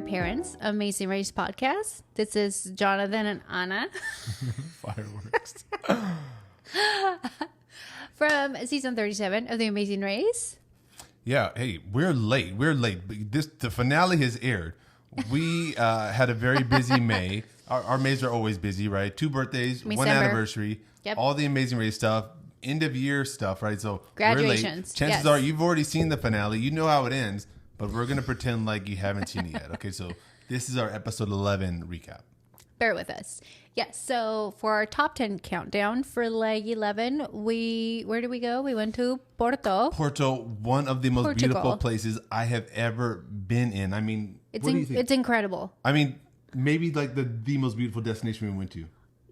parents, Amazing Race Podcast. This is Jonathan and Anna. Fireworks. From season 37 of The Amazing Race. Yeah, hey, we're late. The finale has aired. We had a very busy May. Our Mays are always busy, right? 2 birthdays, December. 1 anniversary, Yep. all the Amazing Race stuff, end of year stuff, right? So Graduations, we're late. Chances yes. are you've already seen the finale. You know how it ends, but we're going to pretend like you haven't seen it yet. Okay, so this is our episode 11 recap. Bear with us. Yes, so for our top 10 countdown for leg 11, where did we go? We went to Porto. Porto, one of the most Portugal. beautiful places I have ever been in. I mean, what do you think? It's incredible. I mean, maybe like the most beautiful destination we went to.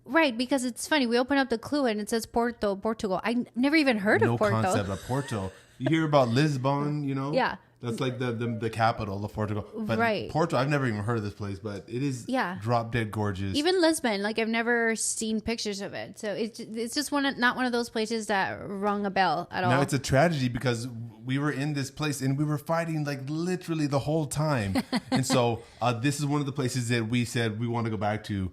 Right, because it's funny. We open up the clue and it says Porto, Portugal. I never even heard of Porto. No concept of Porto. You hear about Lisbon, you know? Yeah. That's like the capital of Portugal. But right. Porto, I've never even heard of this place, but it is drop dead gorgeous. Even Lisbon, like I've never seen pictures of it. So it's just not one of those places that rung a bell at all. No, it's a tragedy because we were in this place and we were fighting like literally the whole time. And so this is one of the places that we said we want to go back to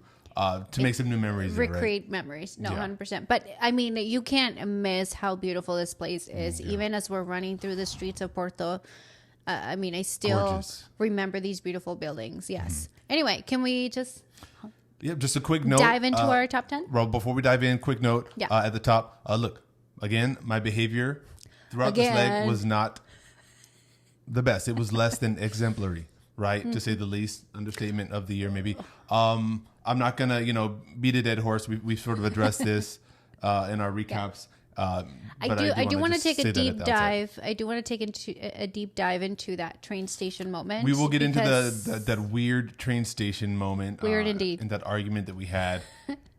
make some new memories. Recreate memories. No, 100%. But I mean, you can't miss how beautiful this place is. Yeah. Even as we're running through the streets of Porto. I mean, I still remember these beautiful buildings. Yes. Anyway, can we just... just a quick note. Dive into our top 10? Well, before we dive in, quick note at the top. Look, again, my behavior throughout this leg was not the best. It was less than exemplary, right? To say the least. Understatement of the year, maybe. I'm not going to, beat a dead horse. We've sort of addressed this in our recaps. I do want to take a deep dive. I do want to take a deep dive into that train station moment. We will get into that weird train station moment. Weird indeed. And that argument that we had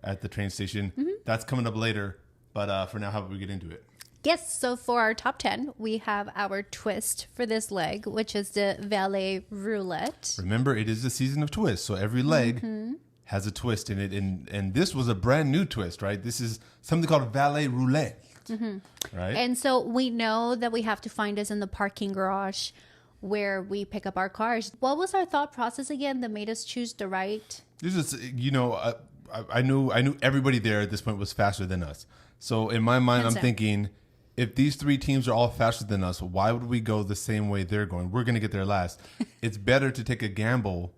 at the train station. Mm-hmm. That's coming up later. But for now, how about we get into it? Yes. So for our top 10, we have our twist for this leg, which is the Valet Roulette. Remember, it is the season of twists. So every leg has a twist in it. And this was a brand new twist, right? This is something called Valet Roulette. Mm-hmm. Right. And so we know that we have to find us in the parking garage where we pick up our cars. What was our thought process again that made us choose the right? This is, I knew everybody there at this point was faster than us. So in my mind, I'm thinking, if these 3 teams are all faster than us, why would we go the same way they're going? We're going to get there last. It's better to take a gamble,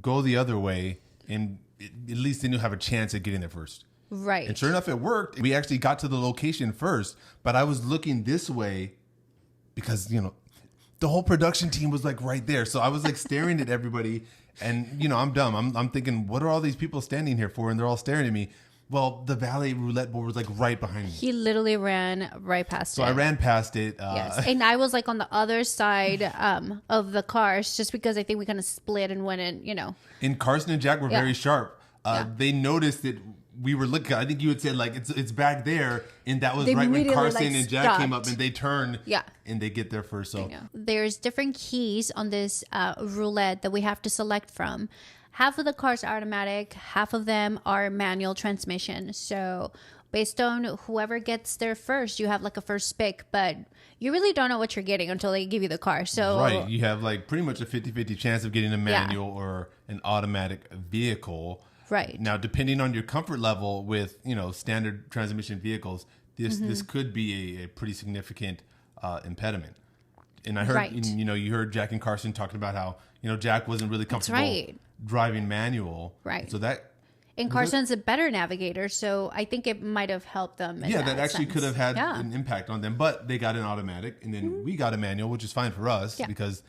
go the other way, and at least then you'll have a chance at getting there first. Right. And sure enough, it worked. We actually got to the location first, but I was looking this way because, the whole production team was like right there. So I was like staring at everybody and, I'm dumb. I'm thinking, what are all these people standing here for? And they're all staring at me. Well, the Valet Roulette board was like right behind me. He literally ran right past it. So I ran past it. Yes. And I was like on the other side of the cars just because I think we kind of split and went in, And Carson and Jack were very sharp. They noticed that we were looking. I think you had said like it's back there, and that was they right when Carson and Jack came up, and they turn, and they get there first. So there's different keys on this roulette that we have to select from. Half of the cars are automatic, half of them are manual transmission. So based on whoever gets there first, you have like a first pick, but you really don't know what you're getting until they give you the car. So right, you have like pretty much a 50-50 chance of getting a manual or an automatic vehicle. Right. Now, depending on your comfort level with, standard transmission vehicles, this could be a pretty significant impediment. And I heard, you heard Jack and Carson talking about how, Jack wasn't really comfortable driving manual. Right. So and Carson's a better navigator, so I think it might have helped them. That actually could have had an impact on them. But they got an automatic, and then we got a manual, which is fine for us because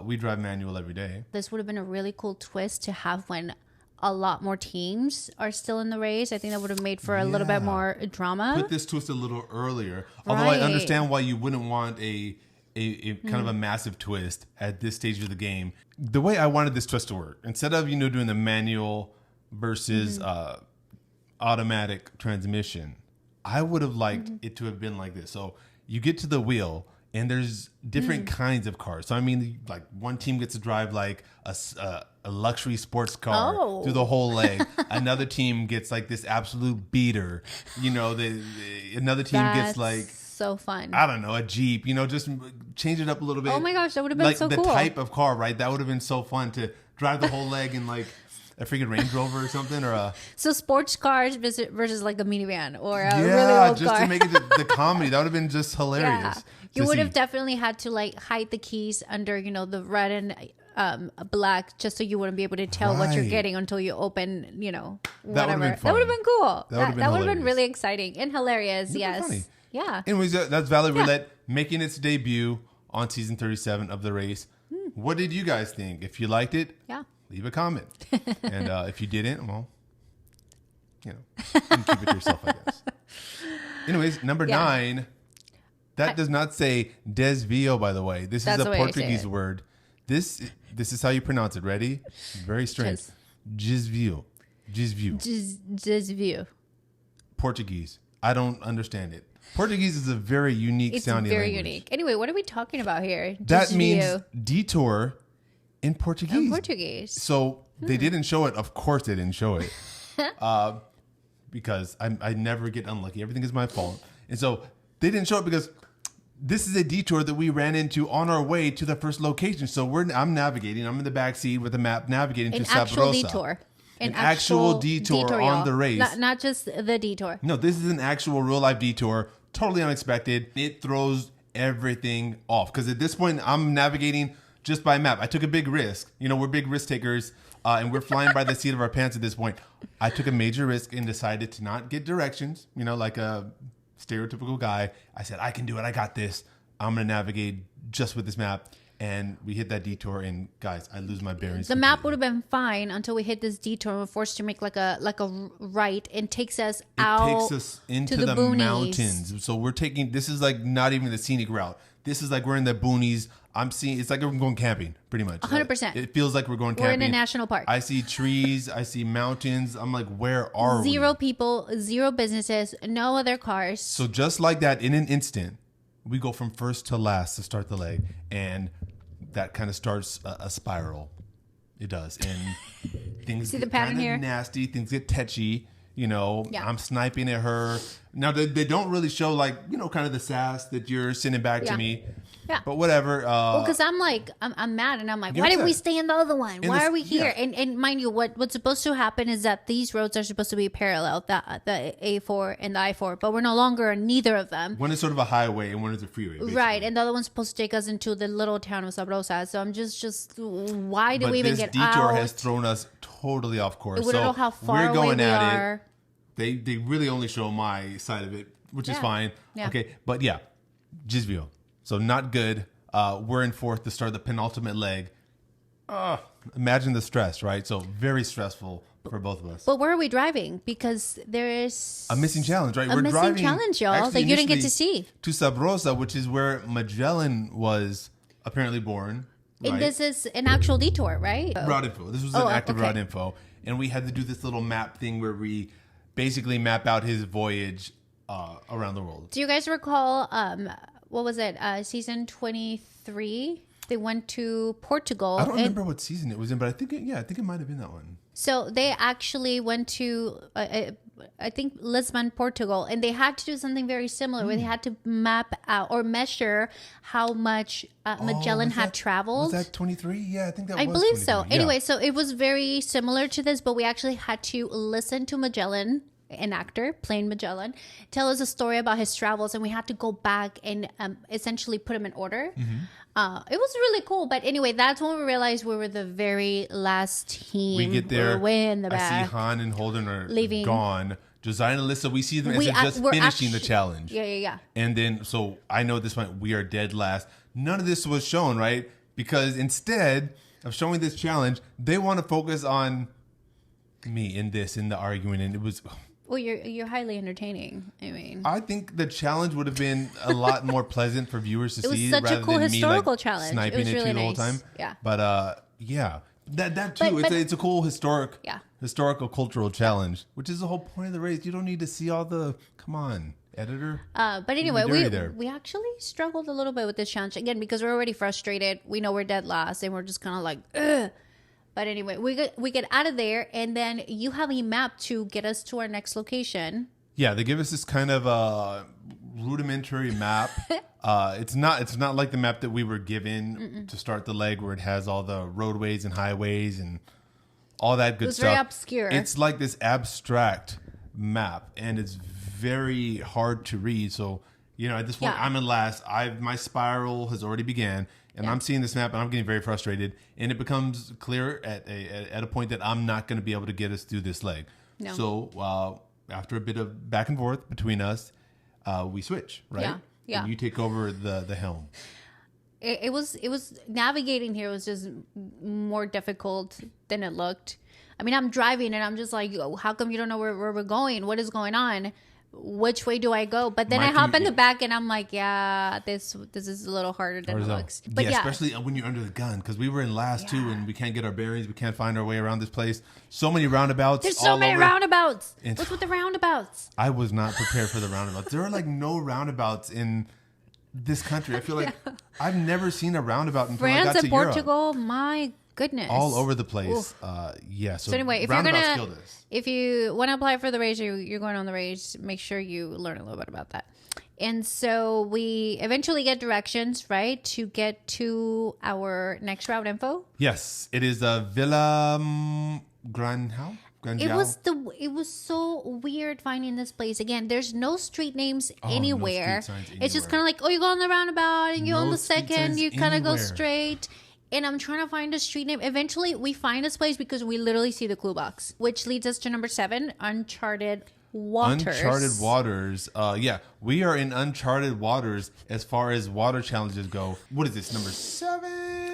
we drive manual every day. This would have been a really cool twist to have when a lot more teams are still in the race. I think that would have made for a little bit more drama. Put this twist a little earlier. Although I understand why you wouldn't want a kind of a massive twist at this stage of the game. The way I wanted this twist to work, instead of, doing the manual versus automatic transmission, I would have liked it to have been like this. So you get to the wheel and there's different kinds of cars. So I mean, like one team gets to drive like a luxury sports car through the whole leg. Another team gets like this absolute beater. Another team gets like so fun. I don't know, a Jeep, just change it up a little bit. Oh my gosh, that would have been like so the cool. Type of car, right? That would have been so fun to drive the whole leg in like a freaking Range Rover or something, or a So sports cars versus like a minivan or a really old just car. to make it the comedy. That would have been just hilarious. You would have definitely had to like hide the keys under, the red and black, just so you wouldn't be able to tell what you're getting until you open, whatever. That would have been cool. That would have been really exciting and hilarious. Yes. Funny. Yeah. Anyways, that's Valet Roulette making its debut on season 37 of the race. What did you guys think? If you liked it, leave a comment. And if you didn't, well, you can keep it to yourself, I guess. Anyways, number 9. That does not say Desvio, by the way. This is a Portuguese word. This is how you pronounce it. Ready? Very strange. Desvio. Desvio. Portuguese. I don't understand it. Portuguese is a very unique sounding language. It's very unique. Anyway, what are we talking about here? That means detour in Portuguese. So they didn't show it. Of course they didn't show it. Because I never get unlucky. Everything is my fault. And so they didn't show it because this is a detour that we ran into on our way to the first location. So I'm navigating. I'm in the back seat with the map navigating to Sabrosa. An actual detour on the race. Not just the detour. No, this is an actual real life detour. Totally unexpected. It throws everything off. Because at this point, I'm navigating just by map. I took a big risk. We're big risk takers. And we're flying by the seat of our pants at this point. I took a major risk and decided to not get directions. Like a stereotypical guy. I said, I can do it. I got this. I'm going to navigate just with this map. And we hit that detour, and guys, I lose my bearings. The map would have been fine until we hit this detour. And we're forced to make like a right, and takes us into the mountains. So we're taking. This is like not even the scenic route. This is like we're in the boonies. I'm seeing. It's like we're going camping, pretty much. 100%. It feels like we're going camping. We're in a national park. I see trees. I see mountains. I'm like, where are we? 0 people, 0 businesses, no other cars. So just like that, in an instant, we go from first to last to start the leg, and that kind of starts a spiral. It does, and things see get the pattern here? Nasty. Things get tetchy. I'm sniping at her. Now they don't really show like kind of the sass that you're sending back to me. Yeah. But whatever. Because I'm like, I'm mad, and I'm like, why did we stay in the other one? Why are we here? Yeah. And mind you, what's supposed to happen is that these roads are supposed to be parallel, the A4 and the I4, but we're no longer on neither of them. One is sort of a highway, and one is a freeway. Basically. Right, and the other one's supposed to take us into the little town of Sabrosa. So I'm just why did we even get out? This detour has thrown us totally off course. We don't know how far away we are. They really only show my side of it, which is fine. Yeah. Okay, but yeah, Desvio. So not good. We're in fourth to start the penultimate leg. Imagine the stress, right? So very stressful for both of us. But where are we driving? Because there is a missing challenge, right? We're driving challenge, y'all, that you didn't get to see. To Sabrosa, which is where Magellan was apparently born. Right? And this is an actual detour, right? Route info. This was an active route info. And we had to do this little map thing where we basically map out his voyage around the world. Do you guys recall, what was it, season 23? They went to Portugal. I don't remember what season it was in, but I think it might have been that one. So they actually went to, I think, Lisbon, Portugal, and they had to do something very similar where they had to map out or measure how much Magellan had traveled. Was that 23? Yeah, I think that was 23. I believe so. Yeah. Anyway, so it was very similar to this, but we actually had to listen to Magellan, an actor playing Magellan, tell us a story about his travels, and we had to go back and essentially put him in order. Mm-hmm. It was really cool, but anyway, that's when we realized we were the very last team. We get there, we're way in the back. I see Han and Holden are leaving. Gone. Josiah and Alyssa, we see them as they're just finishing the challenge. Yeah. And then, so I know at this point we are dead last. None of this was shown, right? Because instead of showing this challenge, they want to focus on me in the argument, and it was. Well, you're highly entertaining. I mean, I think the challenge would have been a lot more pleasant for viewers to see. It was such a cool historical challenge. It was really the whole time. Yeah. But yeah, that too. It's a cool historical cultural challenge, which is the whole point of the race. You don't need to see all the. Come on, editor. But anyway, we actually struggled a little bit with this challenge again because we're already frustrated. We know we're dead last, and we're just kind of like, ugh. But anyway, we get out of there, and then you have a map to get us to our next location. Yeah, they give us this kind of rudimentary map. It's not like the map that we were given to start the leg, where it has all the roadways and highways and all that good stuff. It's very obscure. It's like this abstract map, and it's very hard to read. So, at this point, I'm in last. My spiral has already began, and I'm seeing this map, and I'm getting very frustrated. And it becomes clear at a point that I'm not going to be able to get us through this leg. No. So after a bit of back and forth between us, we switch, right? Yeah. And you take over the helm. It was navigating here was just more difficult than it looked. I mean, I'm driving and I'm just like, how come you don't know where we're going? What is going on? Which way do I go? But then I hop in the back and I'm like, this is a little harder than it looks. But especially when you're under the gun, because we were in last too, and we can't get our bearings. We can't find our way around this place. So many roundabouts. There's so many roundabouts. What's with the roundabouts? I was not prepared for the roundabouts. There are like no roundabouts in this country. I feel like I've never seen a roundabout until I got to France and Portugal. My goodness, all over the place. So anyway, if you want to apply for the race, you're going on the race, make sure you learn a little bit about that. And so we eventually get directions, right, to get to our next route info. Yes, it is Villa Granjal. It was so weird finding this place. Again, there's no street names anywhere. It's just kind of like, you go on the roundabout and you on the second, you kind of go straight. And I'm trying to find a street name. Eventually, we find this place because we literally see the clue box, which leads us to number 7, Uncharted Waters. Uncharted Waters. We are in uncharted waters as far as water challenges go. What is this, number 7?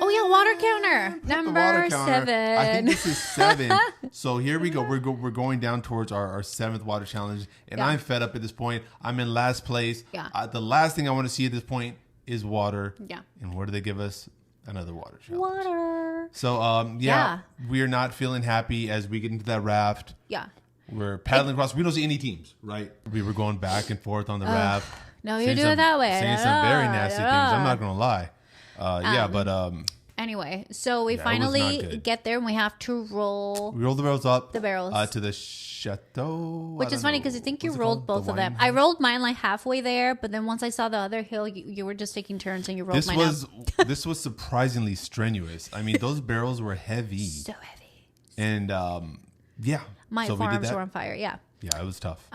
Oh, yeah, water counter. Number 7. I think this is 7. So here we go. We're going down towards our 7th water challenge. And I'm fed up at this point. I'm in last place. Yeah. The last thing I want to see at this point is water. Yeah. And what do they give us? Another water challenge. Water. So, we are not feeling happy as we get into that raft. Yeah. We're paddling across. We don't see any teams, right? We were going back and forth on the raft. No, you do it that way. Saying some very nasty things. I'm not going to lie. Anyway, so we finally get there and we have to roll. We roll the barrels up. The barrels. To the chateau. Which is funny because I think you rolled both of them. I rolled mine like halfway there, but then once I saw the other hill, you were just taking turns and you rolled mine up. This was surprisingly strenuous. I mean, those barrels were heavy. So heavy. And my forearms were on fire. Yeah. Yeah, it was tough.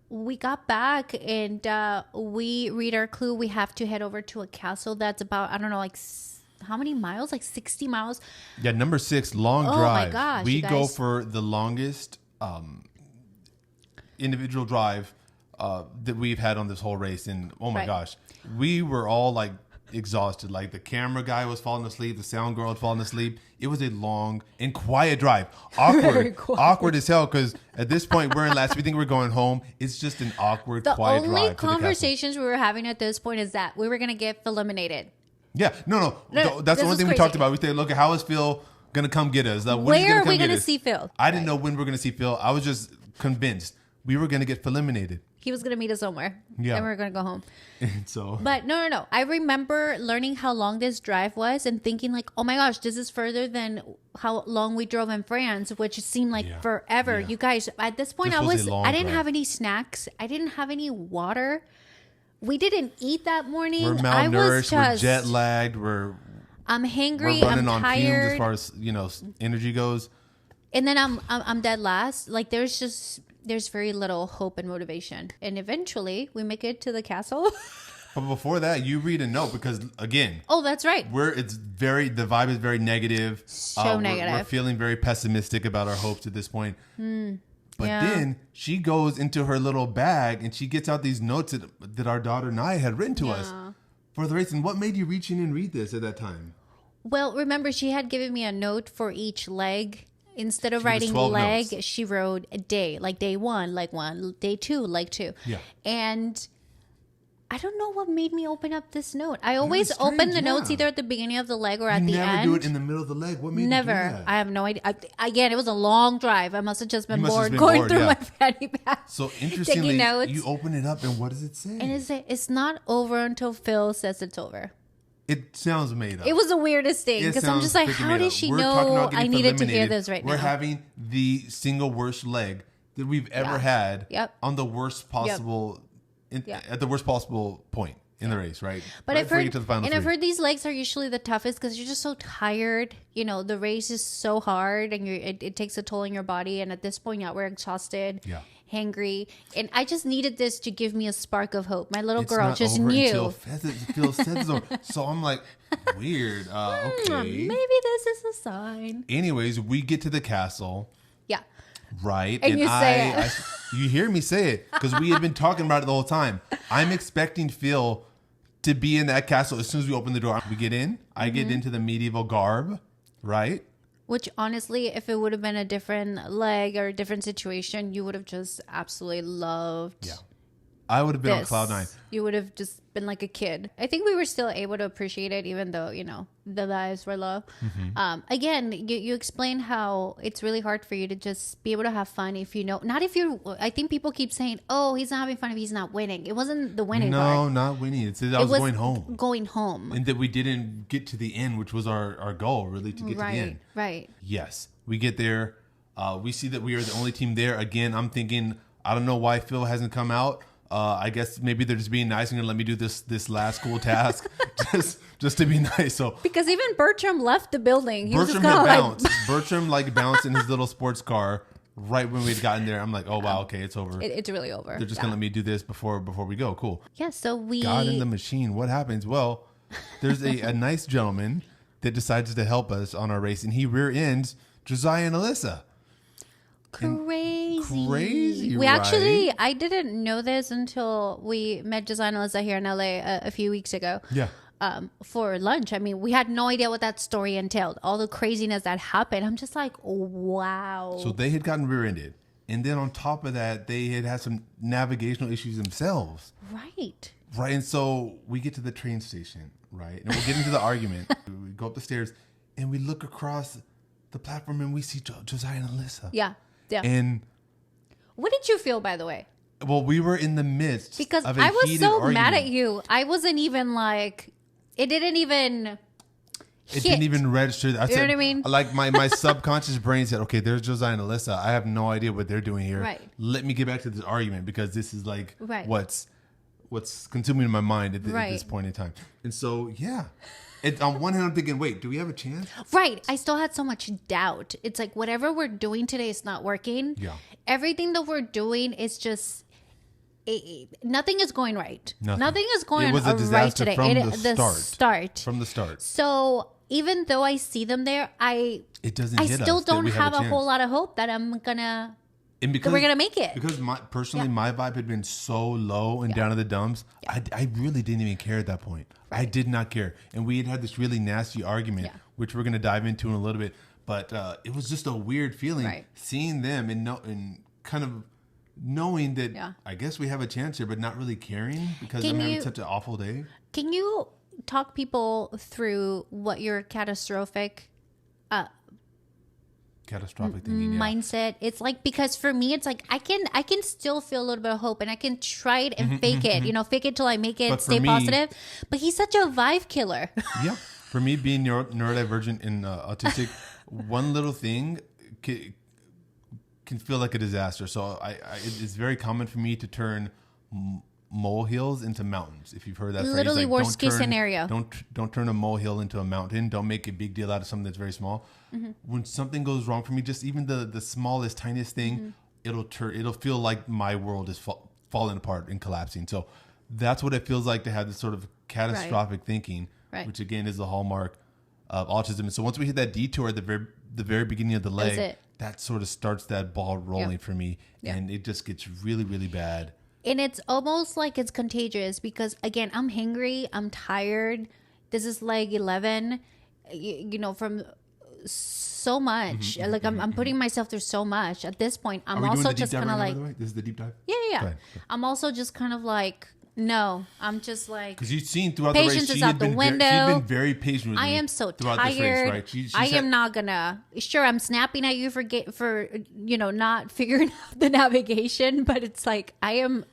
We got back and we read our clue. We have to head over to a castle that's about, I don't know, like how many miles? Like 60 miles? Yeah, number 6, long drive. Oh my gosh. We go for the longest individual drive that we've had on this whole race. And oh my gosh, we were all like exhausted. Like the camera guy was falling asleep. The sound girl had fallen asleep. It was a long and quiet drive. Awkward as hell because at this point we're in last. We think we're going home. It's just an awkward, quiet drive. The only conversations we were having at this point is that we were going to get eliminated. Yeah, no. That's the only thing we talked about. We said, look, how is Phil going to come get us? Where are we going to see Phil? I didn't know when we were going to see Phil. I was just convinced we were going to get eliminated. He was going to meet us somewhere. Yeah. And we were going to go home. So, but no. I remember learning how long this drive was and thinking like, oh my gosh, this is further than how long we drove in France, which seemed like forever. Yeah. You guys, at this point, I didn't have any snacks. I didn't have any water. We didn't eat that morning. We're malnourished. We're jet lagged. I'm hangry. We're running I'm on tired. fumes as far as energy goes. And then I'm dead last. Like there's very little hope and motivation. And eventually we make it to the castle. But before that, you read a note because again. Oh, that's right. The vibe is very negative. So negative. We're feeling very pessimistic about our hopes at this point. But then she goes into her little bag and she gets out these notes that our daughter Naya had written to us for the race. And what made you reach in and read this at that time? Well, remember, she had given me a note for each leg. Instead of writing leg, notes. She wrote a day, like day 1, like 1, day 2, like 2. Yeah. And I don't know what made me open up this note. I always open the notes either at the beginning of the leg or at the end. Never do it in the middle of the leg. What made you do that? I have no idea. Again, it was a long drive. I must have just been bored going through my fanny pack. So interestingly, you open it up and what does it say? And it's not over until Phil says it's over. It sounds made up. It was the weirdest thing because I'm just like, how did she know I needed to hear this right now? We're having the single worst leg that we've ever had on the worst possible at the worst possible point in the race, right? But right I've heard these legs are usually the toughest because you're just so tired. You know, the race is so hard, and it takes a toll on your body. And at this point, we're exhausted, hangry, and I just needed this to give me a spark of hope. My little girl just knew. So I'm like, weird. Okay, maybe this is a sign. Anyways, we get to the castle. Yeah. Right. And you say it. You hear me say it because we had been talking about it the whole time. I'm expecting Phil to be in that castle as soon as we open the door. We get in. I get into the medieval garb. Right. Which honestly, if it would have been a different leg or a different situation, you would have just absolutely loved. Yeah. I would have been on cloud nine. You would have just been like a kid. I think we were still able to appreciate it, even though, the lives were low. Again, you explain how it's really hard for you to just be able to have fun if I think people keep saying, oh, he's not having fun if he's not winning. It wasn't the winning part. No, not winning. It was going home. Going home. And that we didn't get to the end, which was our goal, really, to get to the end. Right. Yes. We get there. We see that we are the only team there. Again, I'm thinking, I don't know why Phil hasn't come out. I guess maybe they're just being nice and gonna let me do this last cool task just to be nice. So because even Bertram left the building. Bertram had bounced. Bertram bounced in his little sports car right when we'd gotten there. I'm like, oh wow, okay, it's over. It's really over. They're just gonna let me do this before we go. Cool. Yeah. So we got in the machine. What happens? Well, there's a nice gentleman that decides to help us on our race, and he rear ends Josiah and Alyssa. Crazy. We actually, I didn't know this until we met Josiah and Alyssa here in LA a few weeks ago. Yeah. For lunch. I mean, we had no idea what that story entailed. All the craziness that happened. I'm just like, wow. So they had gotten rear-ended. And then on top of that, they had some navigational issues themselves. Right. And so we get to the train station, right? And we're getting to the argument. We go up the stairs and we look across the platform and we see Josiah and Alyssa. Yeah. And what did you feel, by the way? Well, we were in the midst because of a I was heated so argument. mad at you. I wasn't even like, it didn't even register. I you know what I mean? Like my subconscious brain said, okay, there's Josiah and Alyssa. I have no idea what they're doing here. Right. Let me get back to this argument because this is like what's consuming my mind at this point in time. And so, yeah. On one hand, I'm thinking, wait, do we have a chance? Right. I still had so much doubt. It's like whatever we're doing today is not working. Yeah. Everything that we're doing is just... nothing is going right. Nothing is going right today. From the start. So even though I see them there, I still don't have a whole lot of hope that we're gonna make it. Because my vibe had been so low and down to the dumps. Yeah. I really didn't even care at that point. Right. I did not care, and we had had this really nasty argument, which we're gonna dive into in a little bit. But it was just a weird feeling seeing them and kind of knowing that I guess we have a chance here, but not really caring because I'm having such an awful day. Can you talk people through what your catastrophic thinking mindset it's like? Because for me it's like I can still feel a little bit of hope and I can try it and fake it, fake it till I make it, but stay positive. But he's such a vibe killer. Yeah, for me being neurodivergent and autistic, one little thing can feel like a disaster. So it's very common for me to turn molehills into mountains. If you've heard that phrase, literally worst case scenario. Don't turn a molehill into a mountain. Don't make a big deal out of something that's very small. When something goes wrong for me, just even the smallest, tiniest thing, it'll feel like my world is falling apart and collapsing. So that's what it feels like to have this sort of catastrophic thinking, which again is the hallmark of autism. And so once we hit that detour at the very beginning of the leg, that sort of starts that ball rolling for me, and it just gets really, really bad. And it's almost like it's contagious because, again, I'm hangry, I'm tired. This is leg 11, from so much. Like I'm putting myself through so much. At this point, I'm also just kind of like... This is the deep dive? Yeah. I'm also just kind of like... No, I'm just like... Because you've seen throughout the race, patience is out the window. She's been very patient with me. I am so tired. This race, right? I am not gonna... Sure, I'm snapping at you for not figuring out the navigation, but it's like I am...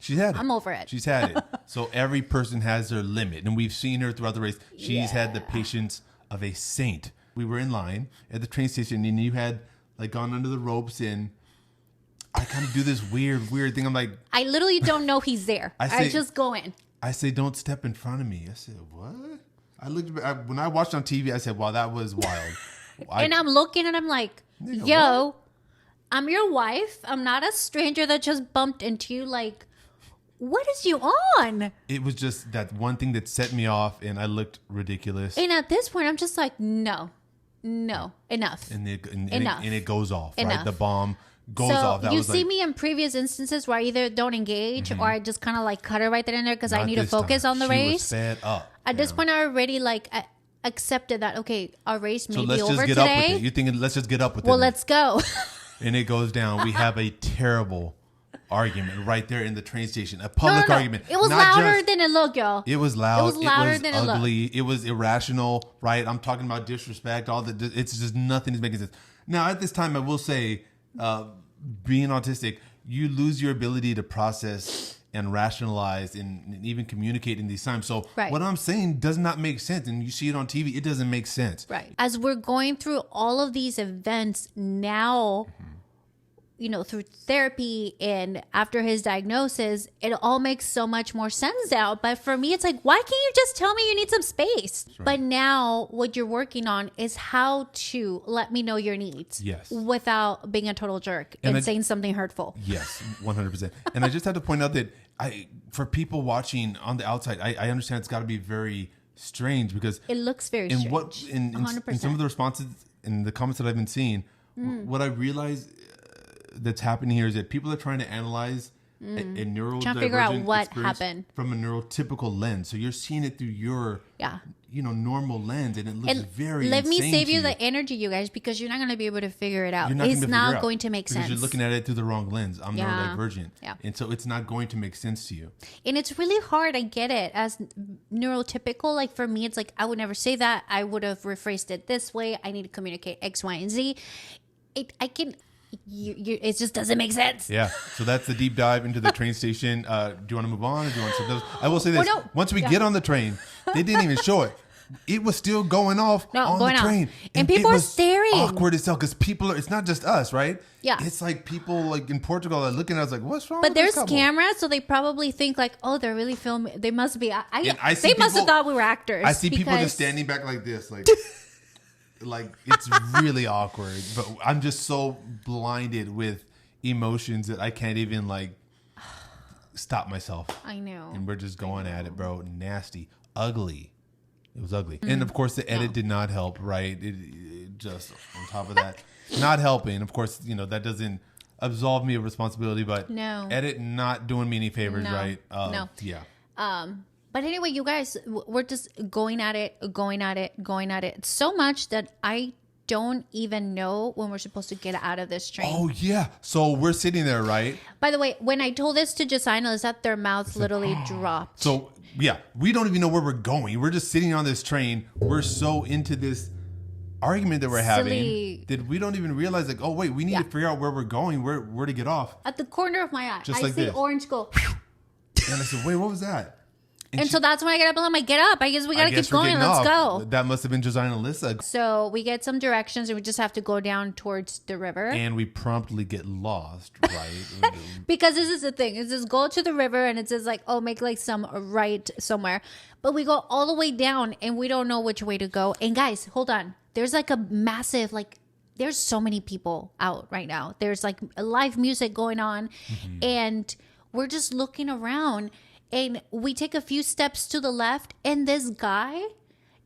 She's had it. I'm over it. She's had it. So every person has their limit, and we've seen her throughout the race. She's had the patience of a saint. We were in line at the train station, and you had like gone under the ropes, and I kind of do this weird thing. I'm like, I literally don't know he's there. I just go in. I say, don't step in front of me. I said, what? When I watched on TV, I said, wow, that was wild. And I'm looking and I'm like, yo, what? I'm your wife. I'm not a stranger that just bumped into you. Like, what is you on? It was just that one thing that set me off, and I looked ridiculous. And at this point, I'm just like, no, enough. And it goes off, enough. Right? The bomb goes off. That you see me in previous instances where I either don't engage or I just kind of like cut her right there in there because I need to focus on the race. Was fed up. At this point, I already like accepted that, okay, our race may be over today. So let's just get up with it. You're thinking, let's just get up with it. Well, let's go. And it goes down. We have a terrible argument right there in the train station. A public argument. It was louder than it looked, y'all. It was loud. It was louder than it looked. Ugly. It was irrational, right? I'm talking about disrespect. It's just nothing is making sense. Now, at this time, I will say, being autistic, you lose your ability to process and rationalize and even communicate in these times. So what I'm saying does not make sense. And you see it on TV, it doesn't make sense. Right. As we're going through all of these events now, through therapy and after his diagnosis, it all makes so much more sense now. But for me, it's like, why can't you just tell me you need some space? Right. But now what you're working on is how to let me know your needs. Yes. Without being a total jerk and saying something hurtful. Yes, 100%. And I just have to point out that for people watching on the outside, I understand it's got to be very strange because it looks very strange. In some of the responses in the comments that I've been seeing, what I realize that's happening here is that people are trying to analyze a neurodivergent trying to figure out what happened from a neurotypical lens. So you're seeing it through your normal lens, and it looks very let me insane save to you the energy, you guys, because you're not going to be able to figure it out. It's not going to make sense because you're looking at it through the wrong lens. I'm neurodivergent, and so it's not going to make sense to you. And it's really hard. I get it as neurotypical. Like for me, it's like I would never say that. I would have rephrased it this way. I need to communicate X, Y, and Z. It just doesn't make sense. Yeah. So that's the deep dive into the train station. Do you want to move on or do you want to something else? I will say this. Once we get on the train, they didn't even show it. It was still going off on the train. And people are staring. Awkward as hell because it's not just us, right? Yeah. It's like people like in Portugal are looking at us like, what's wrong with this couple? But there's cameras, so they probably think like, oh, they're really filming. They must be. They must have thought we were actors. I see people just standing back like this, like... Like it's really awkward, but I'm just so blinded with emotions that I can't even like stop myself. I know. And we're just going at it, bro. Nasty, ugly. It was ugly. And of course the edit did not help, right? It just on top of that, not helping. Of course, that doesn't absolve me of responsibility, but edit not doing me any favors, right? No. Yeah. But anyway, you guys, we're just going at it so much that I don't even know when we're supposed to get out of this train. Oh, yeah. So we're sitting there, right? By the way, when I told this to Josiah, is that their mouths literally dropped. So, yeah, we don't even know where we're going. We're just sitting on this train. We're so into this argument that we're having that we don't even realize, like, oh, wait, we need to figure out where we're going, where to get off. At the corner of my eye, just I like see this. Orange go. And I said, wait, what was that? And so that's when I get up and I'm like, get up. I guess we got to keep going. Let's go. That must have been Josiah and Alyssa. So we get some directions and we just have to go down towards the river. And we promptly get lost, right? Because this is the thing. It says go to the river and it says like, oh, make like some right somewhere. But we go all the way down and we don't know which way to go. And guys, hold on. There's like a massive, there's so many people out right now. There's like live music going on. And we're just looking around. And we take a few steps to the left, and this guy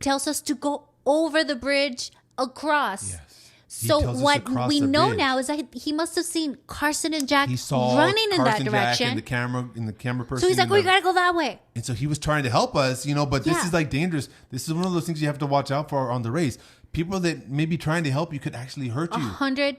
tells us to go over the bridge across. Yes. So what we know now is that he must have seen Carson and Jack running in that direction. And the camera person. So he's like, we gotta go that way. And so he was trying to help us, but this is like dangerous. This is one of those things you have to watch out for on the race. People that may be trying to help you could actually hurt you. 100%.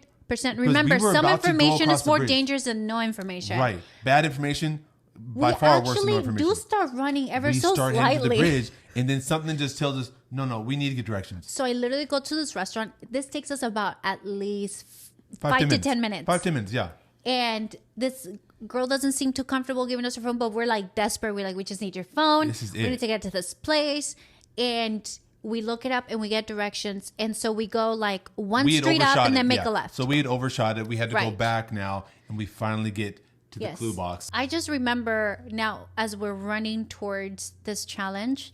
Remember, some information is more dangerous than no information. Right. Bad information. By far worse than no information. We actually do start running so slightly. We start heading to the bridge, and then something just tells us, no, we need to get directions. So I literally go to this restaurant. This takes us about at least 5 to 10 minutes. 5 to 10 minutes, yeah. And this girl doesn't seem too comfortable giving us her phone, but we're like desperate. We're like, we just need your phone. This is we need to get to this place. And we look it up and we get directions. And so we go like one We had street up overshot and then it, make yeah. a left. So we had overshot it. We had to go Right. back now, and we finally get to the clue box. I just remember now as we're running towards this challenge,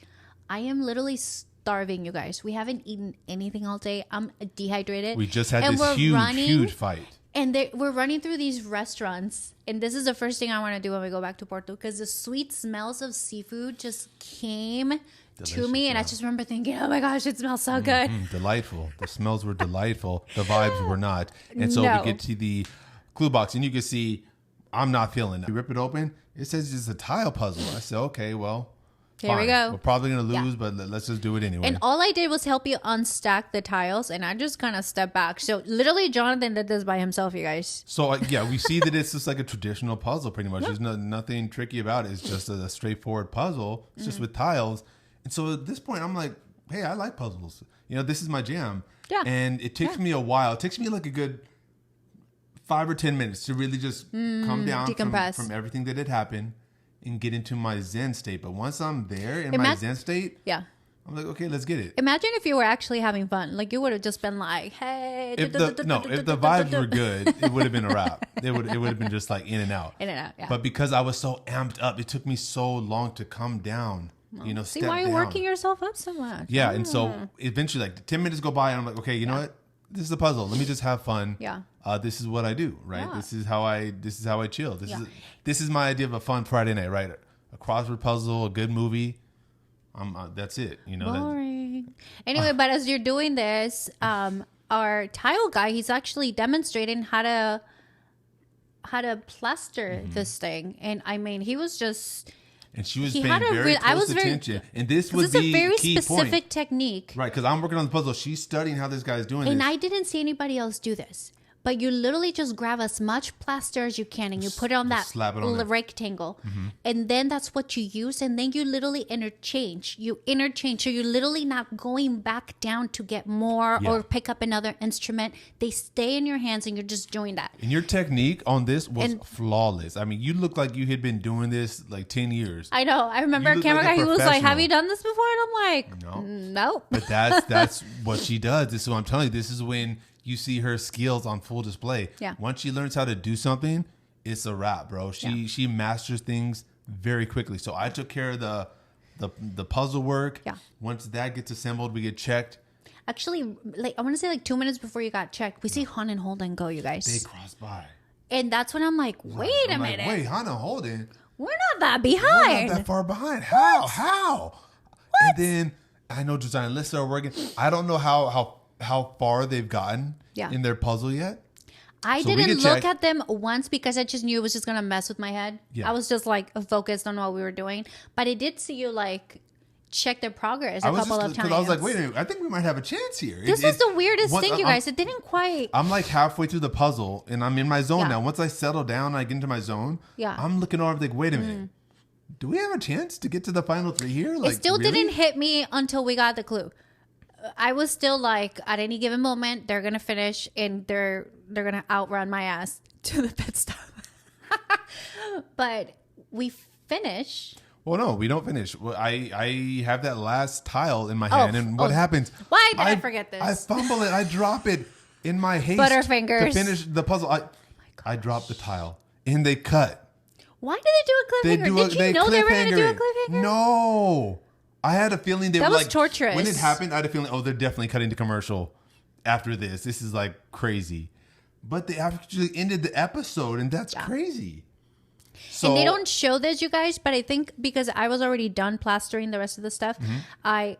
I am literally starving, you guys. We haven't eaten anything all day. I'm dehydrated. We just had this huge fight. And we're running through these restaurants. And this is the first thing I want to do when we go back to Porto. Because the sweet smells of seafood just came to me. And I just remember thinking, oh my gosh, it smells so good. Delightful. The smells were delightful. The vibes were not. And so we get to the clue box. And you can see, I'm not feeling it. You rip it open. It says it's a tile puzzle. I said, okay, well. Here we go. We're probably going to lose, but let's just do it anyway. And all I did was help you unstack the tiles, and I just kind of stepped back. So literally, Jonathan did this by himself, you guys. So we see that it's just like a traditional puzzle, pretty much. There's nothing tricky about it. It's just a straightforward puzzle. It's just with tiles. And so at this point, I'm like, hey, I like puzzles. This is my jam. Yeah. And it takes me a while. It takes me like a good 5 or 10 minutes to really just come down from everything that had happened and get into my Zen state. But once I'm there in my Zen state, I'm like, okay, let's get it. Imagine if you were actually having fun. Like you would have just been like, hey. If the vibes were good, it would have been a wrap. It would have been just like in and out. In and out, yeah. But because I was so amped up, it took me so long to come down. See why you're working yourself up so much. Yeah, and so eventually, like 10 minutes go by, and I'm like, okay, you know what? This is a puzzle. Let me just have fun. Yeah. This is what I do, right? Yeah. This is how I chill. This is my idea of a fun Friday night, right? A crossword puzzle, a good movie. That's it. Boring. Anyway, but as you're doing this, our tile guy, he's actually demonstrating how to plaster this thing, and I mean, he was just. And she was paying very close attention. And this would be a very key specific point. Technique. Right, because I'm working on the puzzle. She's studying how this guy's doing and this. I didn't see anybody else do this. But you literally just grab as much plaster as you can and you put it on that rectangle. Mm-hmm. And then that's what you use. And then you literally interchange. So you're literally not going back down to get more or pick up another instrument. They stay in your hands and you're just doing that. And your technique on this was flawless. I mean, you look like you had been doing this like 10 years. I know. I remember a camera guy who was like, have you done this before? And I'm like, no. But that's what she does. This is what I'm telling you. This is when you see her skills on full display. Yeah. Once she learns how to do something, it's a wrap, bro. She masters things very quickly. So I took care of the puzzle work. Yeah. Once that gets assembled, we get checked. Actually, like I want to say like 2 minutes before you got checked, we see Han and Holden go, you guys. They cross by. And that's when I'm like, wait a minute. Wait, Han and Holden? We're not that behind. We're not that far behind. How? What? And then I know design and lists are working. I don't know how far they've gotten in their puzzle yet. I didn't look at them once because I just knew it was just going to mess with my head. Yeah. I was just like focused on what we were doing. But I did see you like check their progress a couple of times. Because I was like, wait a minute, I think we might have a chance here. This was the weirdest thing, you guys. It didn't quite. I'm like halfway through the puzzle and I'm in my zone now. Once I settle down and I get into my zone, I'm looking over like, wait a minute. Do we have a chance to get to the final 3 here? Like, it still didn't hit me until we got the clue. I was still like, at any given moment, they're gonna finish and they're gonna outrun my ass to the pit stop. But we finish. Well, no, we don't finish. I have that last tile in my hand, and what happens? Why did I forget this? I fumble it. I drop it in my haste Butterfingers to finish the puzzle. I drop the tile, and they cut. Why did they do a cliffhanger? Did you know they were gonna do a cliffhanger? No. I had a feeling that was torturous. When it happened, I had a feeling, they're definitely cutting to commercial after this. This is like crazy. But they actually ended the episode, and that's crazy. So, and they don't show this, you guys, but I think because I was already done plastering the rest of the stuff,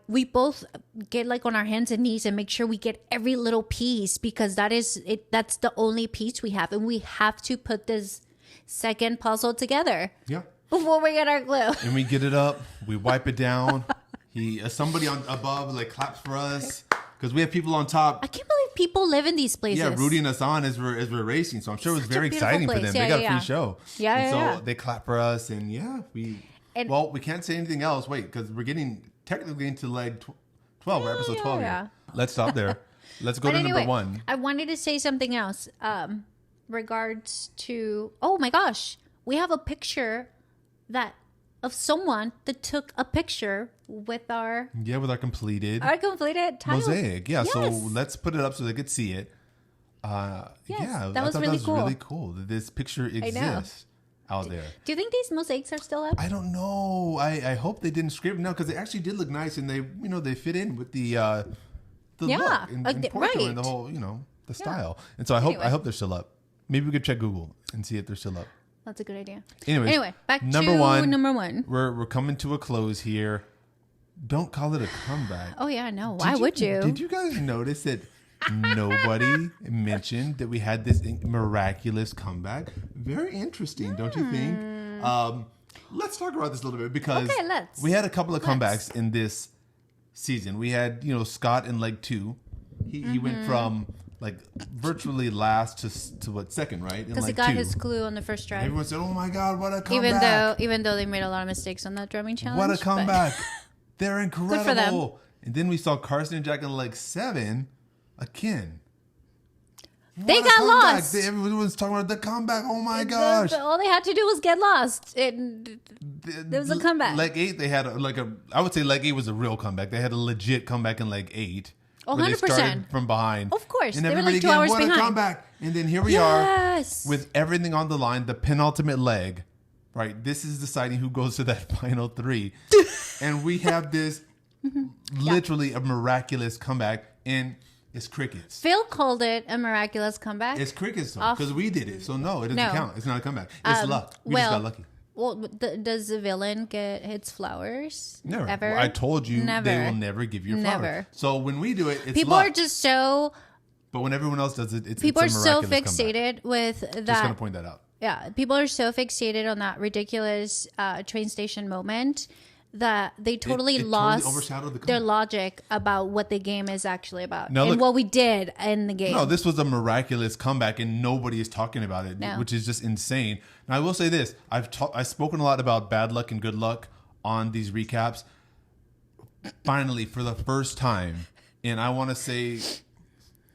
we both get like on our hands and knees and make sure we get every little piece because that's the only piece we have. And we have to put this second puzzle together. Yeah. Before we get our glue. And we get it up. We wipe it down. Somebody above like claps for us because we have people on top. I can't believe people live in these places. Yeah, rooting us on as we're racing. So I'm sure it was very exciting for them. They got a free show. So they clap for us, and we can't say anything else. Wait, because we're getting technically into leg 12 or episode 12 here. Let's stop there. Let's go to number 1. I wanted to say something else. Regards to, oh my gosh, we have a picture that of someone that took a picture with our completed tile. mosaic. Yeah, Yes. so let's put it up so they could see it. Yes, that was really cool. Really cool that this picture exists out there. Do you think these mosaics are still up? I don't know. I hope they didn't scrape them now because they actually did look nice and they fit in with the look in Porto and the whole the style. And so I hope they're still up. Maybe we could check Google and see if they're still up. That's a good idea. Anyway, back number to one. number one. We're coming to a close here. Don't call it a comeback. Oh yeah, no. Why would you? Did you guys notice that nobody mentioned that we had this miraculous comeback? Very interesting, don't you think? Let's talk about this a little bit because we had a couple of comebacks in this season. We had Scott in leg 2. He went from like virtually last to what, second, right? Because he got his clue on the first drive. Everyone said, "Oh my God, what a comeback!" Even though they made a lot of mistakes on that drumming challenge. What a comeback! They're incredible. Good for them. And then we saw Carson and Jack in leg 7 again. They got lost. Everyone's talking about the comeback. Oh my gosh! All they had to do was get lost. There was a comeback. Leg 8, they had I would say leg 8 was a real comeback. They had a legit comeback in leg 8. 100%. They started from behind. Of course. And they were everybody like 2 hours behind. What a comeback. And then here we are with everything on the line, the penultimate leg. Right? This is deciding who goes to that final 3. And we have this literally a miraculous comeback. And it's crickets. Phil called it a miraculous comeback. It's crickets, though, because we did it. So, no, it doesn't count. It's not a comeback. It's luck. We just got lucky. Well, does the villain get its flowers? Never. Ever? Well, I told you they will never give you flowers. So when we do it, it's people luck. are just so. But when everyone else does it, people it's are a so miraculous fixated with that. Just gonna point that out. Yeah, people are so fixated on that ridiculous train station moment that they totally lost overshadowed their logic about what the game is actually about and what we did in the game. No, this was a miraculous comeback, and nobody is talking about it, which is just insane. Now, I will say this: I've spoken a lot about bad luck and good luck on these recaps. Finally, for the first time, and I want to say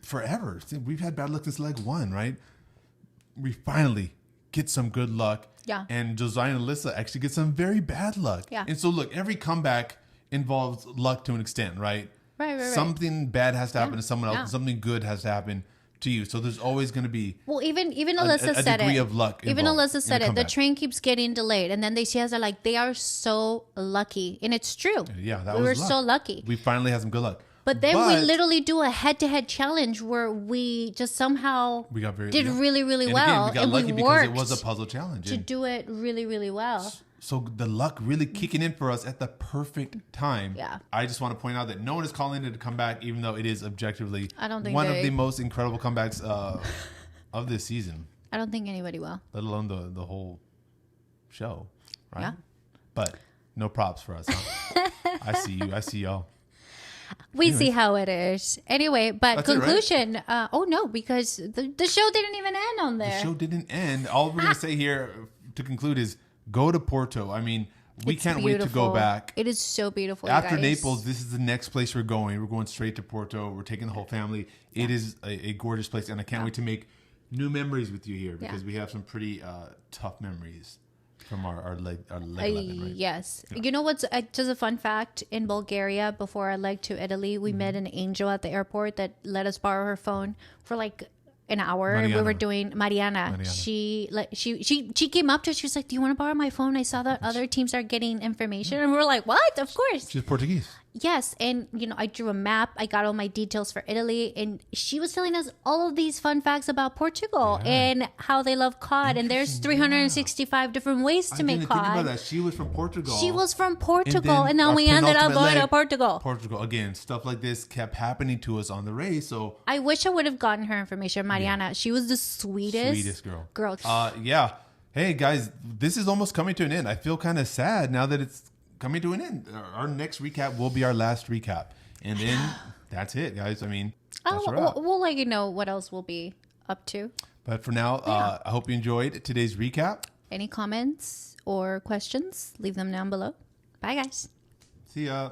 forever, we've had bad luck since leg 1, right? We finally get some good luck. Yeah. And Josiah and Alyssa actually get some very bad luck. Yeah. And so, look, every comeback involves luck to an extent, right? Right. Something bad has to happen to someone else, and something good has to happen to you. So there's always going to be even Alyssa said a degree it. of luck. Even Alyssa said it. The comeback. train keeps getting delayed, and then they see us are like, they are so lucky, and it's true. Yeah, we were so lucky. We finally had some good luck. But then we literally do a head-to-head challenge where we just somehow did really, really well. Again, we got lucky because it was a puzzle challenge. To do it really, really well. So the luck really kicking in for us at the perfect time. Yeah. I just want to point out that no one is calling it a comeback, even though it is objectively one of the most incredible comebacks of this season. I don't think anybody will. Let alone the whole show, right? Yeah. But no props for us, huh? I see you. I see y'all. We see how it is. Anyway, but That's conclusion. It, right? Oh, no, because the show didn't even end on there. The show didn't end. All we're going to say here to conclude is go to Porto. I mean, we can't wait to go back. It is so beautiful, After guys. Naples, this is the next place we're going. We're going straight to Porto. We're taking the whole family. It is a gorgeous place, and I can't wait to make new memories with you here because we have some pretty tough memories from our leg 11, right? Yes. Yeah. You know what's just a fun fact? In Bulgaria, before our leg to Italy, we met an angel at the airport that let us borrow her phone for like an hour. And we were doing Mariana. She came up to us. She was like, "Do you want to borrow my phone? I saw that other teams are getting information." And we were like, "What? Of course." She's Portuguese. Yes, and I drew a map. I got all my details for Italy, and she was telling us all of these fun facts about Portugal and how they love cod. And there's 365 different ways to make cod. Think about that. She was from Portugal. She was from Portugal, and then we ended up going to Portugal. Portugal again. Stuff like this kept happening to us on the race. So I wish I would have gotten her information, Mariana. She was the sweetest girl. Yeah. Hey guys, this is almost coming to an end. I feel kind of sad now that it's coming to an end. Our next recap will be our last recap. And then that's it, guys. I mean, we'll let you know what else we'll be up to. But for now, I hope you enjoyed today's recap. Any comments or questions, leave them down below. Bye, guys. See ya.